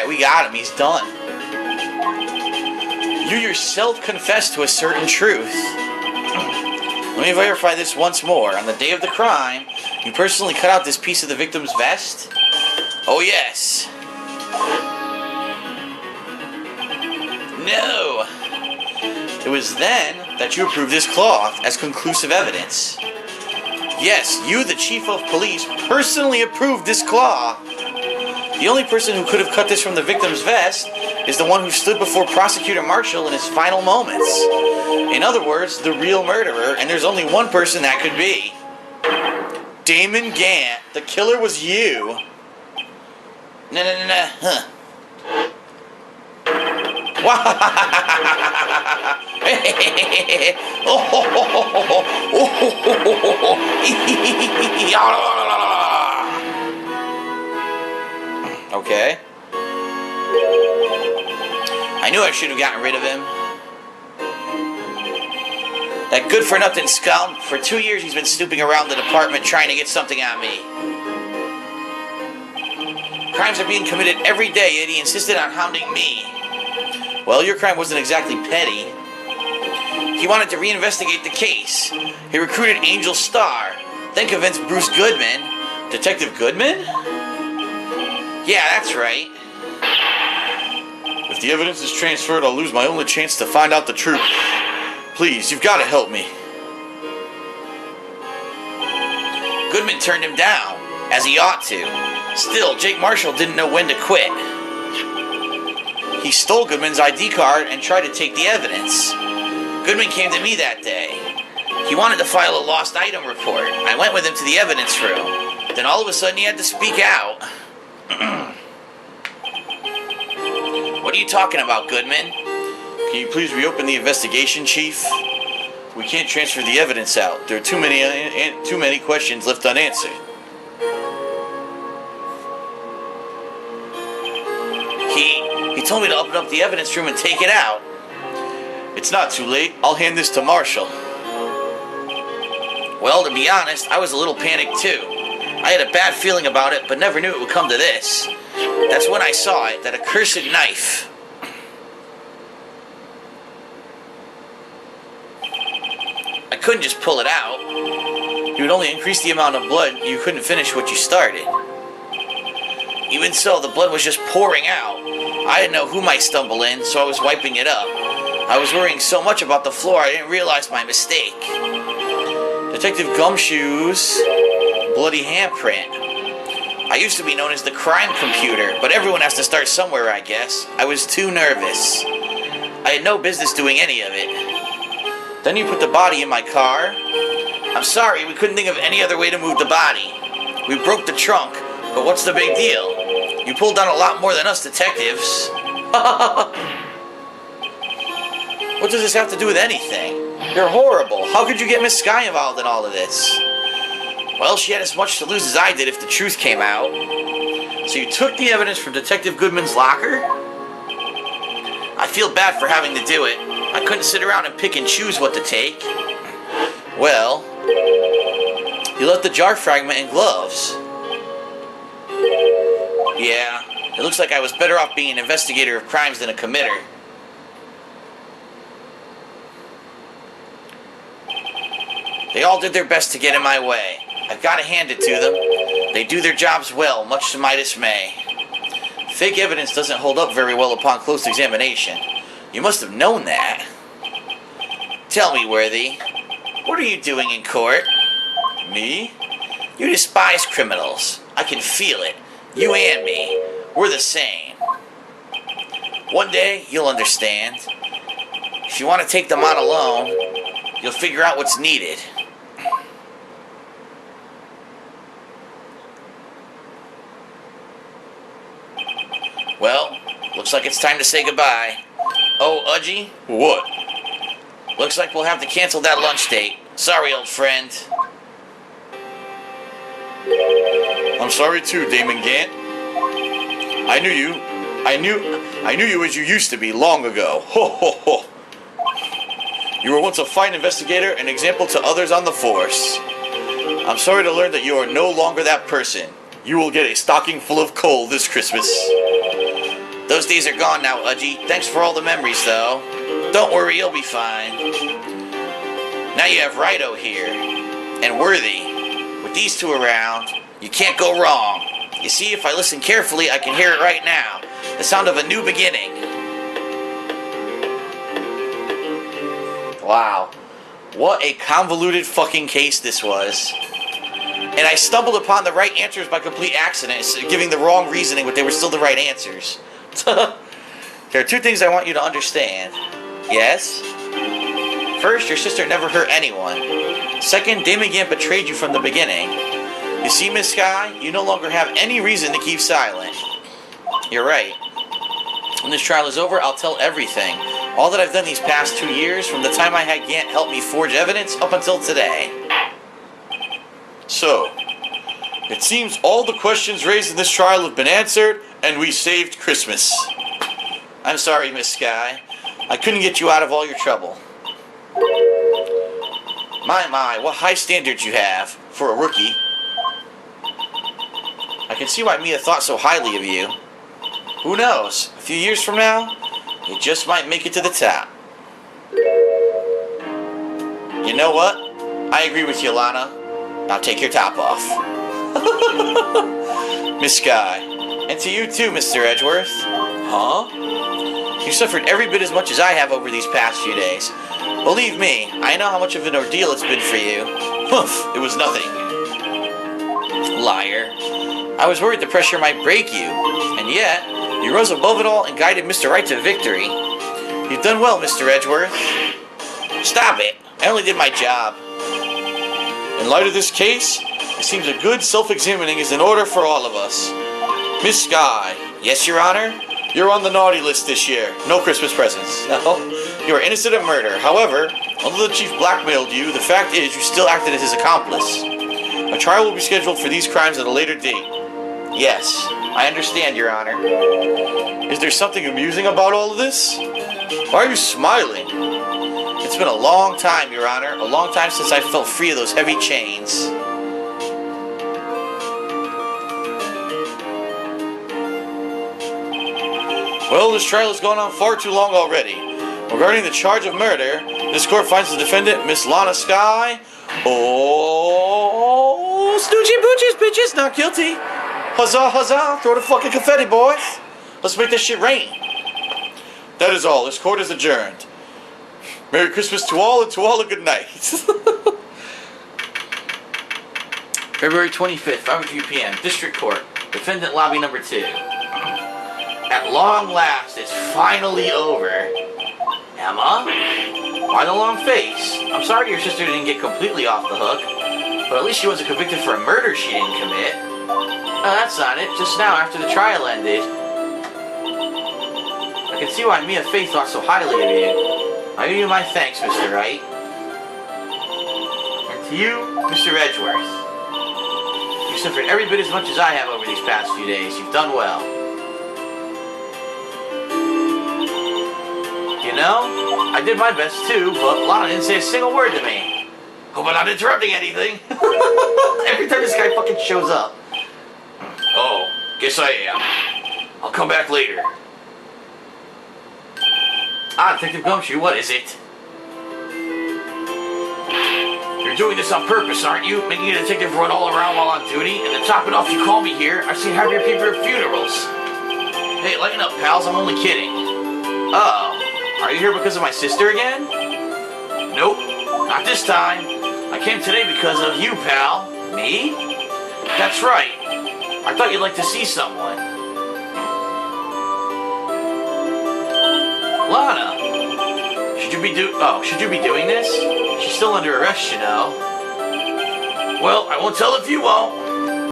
Yeah, we got him. He's done. You yourself confessed to a certain truth. Let me verify this once more. On the day of the crime, you personally cut out this piece of the victim's vest? Oh, yes. No. It was then that you approved this cloth as conclusive evidence. Yes, you, the chief of police, personally approved this cloth. The only person who could have cut this from the victim's vest is the one who stood before Prosecutor Marshall in his final moments. In other words, the real murderer, and there's only one person that could be. Damon Gant, the killer was you. Huh. Okay. I knew I should have gotten rid of him. That good-for-nothing scum. For 2 years he's been snooping around the department trying to get something on me. Crimes are being committed every day, and he insisted on hounding me. Well, your crime wasn't exactly petty. He wanted to reinvestigate the case. He recruited Angel Starr, then convinced Bruce Goodman. Detective Goodman? Yeah, that's right. If the evidence is transferred, I'll lose my only chance to find out the truth. Please, you've got to help me. Goodman turned him down, as he ought to. Still, Jake Marshall didn't know when to quit. He stole Goodman's ID card and tried to take the evidence. Goodman came to me that day. He wanted to file a lost item report. I went with him to the evidence room. Then all of a sudden he had to speak out. What are you talking about, Goodman? Can you please reopen the investigation, Chief? We can't transfer the evidence out. There are too many questions left unanswered. He told me to open up the evidence room and take it out. It's not too late. I'll hand this to Marshall. Well, to be honest, I was a little panicked too. I had a bad feeling about it, but never knew it would come to this. That's when I saw it, that accursed knife. I couldn't just pull it out. You would only increase the amount of blood. You couldn't finish what you started. Even so, the blood was just pouring out. I didn't know who might stumble in, so I was wiping it up. I was worrying so much about the floor, I didn't realize my mistake. Detective Gumshoe's bloody handprint. I used to be known as the crime computer, but everyone has to start somewhere, I guess. I was too nervous. I had no business doing any of it. Then you put the body in my car. I'm sorry, we couldn't think of any other way to move the body. We broke the trunk, but what's the big deal? You pulled down a lot more than us detectives. What does this have to do with anything? You're horrible. How could you get Miss Sky involved in all of this? Well, she had as much to lose as I did if the truth came out. So you took the evidence from Detective Goodman's locker? I feel bad for having to do it. I couldn't sit around and pick and choose what to take. Well, you left the jar fragment in gloves. Yeah, it looks like I was better off being an investigator of crimes than a committer. They all did their best to get in my way. I've got to hand it to them. They do their jobs well, much to my dismay. Fake evidence doesn't hold up very well upon close examination. You must have known that. Tell me, Worthy, what are you doing in court? Me? You despise criminals. I can feel it. You and me. We're the same. One day, you'll understand. If you want to take them on alone, you'll figure out what's needed. Well, looks like it's time to say goodbye. Oh, Udgy? What? Looks like we'll have to cancel that lunch date. Sorry, old friend. I'm sorry too, Damon Gant. I knew you. I knew you as you used to be long ago. Ho ho ho. You were once a fine investigator, an example to others on the force. I'm sorry to learn that you are no longer that person. You will get a stocking full of coal this Christmas. Those days are gone now, Udgy. Thanks for all the memories, though. Don't worry, you'll be fine. Now you have Righto here. And Worthy. With these two around, you can't go wrong. You see, if I listen carefully, I can hear it right now. The sound of a new beginning. Wow. What a convoluted fucking case this was. And I stumbled upon the right answers by complete accident, giving the wrong reasoning, but they were still the right answers. There are two things I want you to understand. Yes? First, your sister never hurt anyone. Second, Damon Gant betrayed you from the beginning. You see, Miss Sky, you no longer have any reason to keep silent. You're right. When this trial is over, I'll tell everything. All that I've done these past 2 years, from the time I had Gant help me forge evidence up until today. So, it seems all the questions raised in this trial have been answered, and we saved Christmas. I'm sorry, Miss Sky. I couldn't get you out of all your trouble. My, what high standards you have for a rookie. I can see why Mia thought so highly of you. Who knows? A few years from now, you just might make it to the top. You know what? I agree with you, Lana. Now take your top off. Miss Sky. And to you too, Mr. Edgeworth. Huh? You suffered every bit as much as I have over these past few days. Believe me, I know how much of an ordeal it's been for you. Humph, it was nothing. Liar. I was worried the pressure might break you. And yet, you rose above it all and guided Mr. Wright to victory. You've done well, Mr. Edgeworth. Stop it. I only did my job. In light of this case, it seems a good self-examining is in order for all of us. Miss Sky. Yes, Your Honor? You're on the naughty list this year. No Christmas presents. No. You are innocent of murder. However, although the chief blackmailed you, the fact is you still acted as his accomplice. A trial will be scheduled for these crimes at a later date. Yes, I understand, Your Honor. Is there something amusing about all of this? Why are you smiling? It's been a long time, Your Honor. A long time since I felt free of those heavy chains. Well, this trial has gone on far too long already. Regarding the charge of murder, this court finds the defendant, Miss Lana Sky. Oh, snoochie boochies, bitches, not guilty. Huzzah, huzzah, throw the fucking confetti, boys. Let's make this shit rain. That is all. This court is adjourned. Merry Christmas to all, and to all a good night. February 25th, 5:02 p.m. District Court. Defendant Lobby Number 2. At long last, it's finally over. Emma? Why the long face? I'm sorry your sister didn't get completely off the hook, but at least she wasn't convicted for a murder she didn't commit. No, that's not it. Just now, after the trial ended. I can see why Mia Faye thought so highly of you. I owe you my thanks, Mr. Wright. And to you, Mr. Edgeworth. You suffered every bit as much as I have over these past few days. You've done well. You know, I did my best too, but Lana didn't say a single word to me. Hope I'm not interrupting anything. Every time this guy fucking shows up. Oh, guess I am. I'll come back later. Detective Gumshoe, what is it? You're doing this on purpose, aren't you? Making a detective run all around while on duty? And to top it off, you call me here. I've seen half your people at funerals. Hey, lighten up, pals. I'm only kidding. Oh. Are you here because of my sister again? Nope, not this time. I came today because of you, pal. Me? That's right. I thought you'd like to see someone. Lana! Should you be doing this? She's still under arrest, you know. Well, I won't tell if you won't.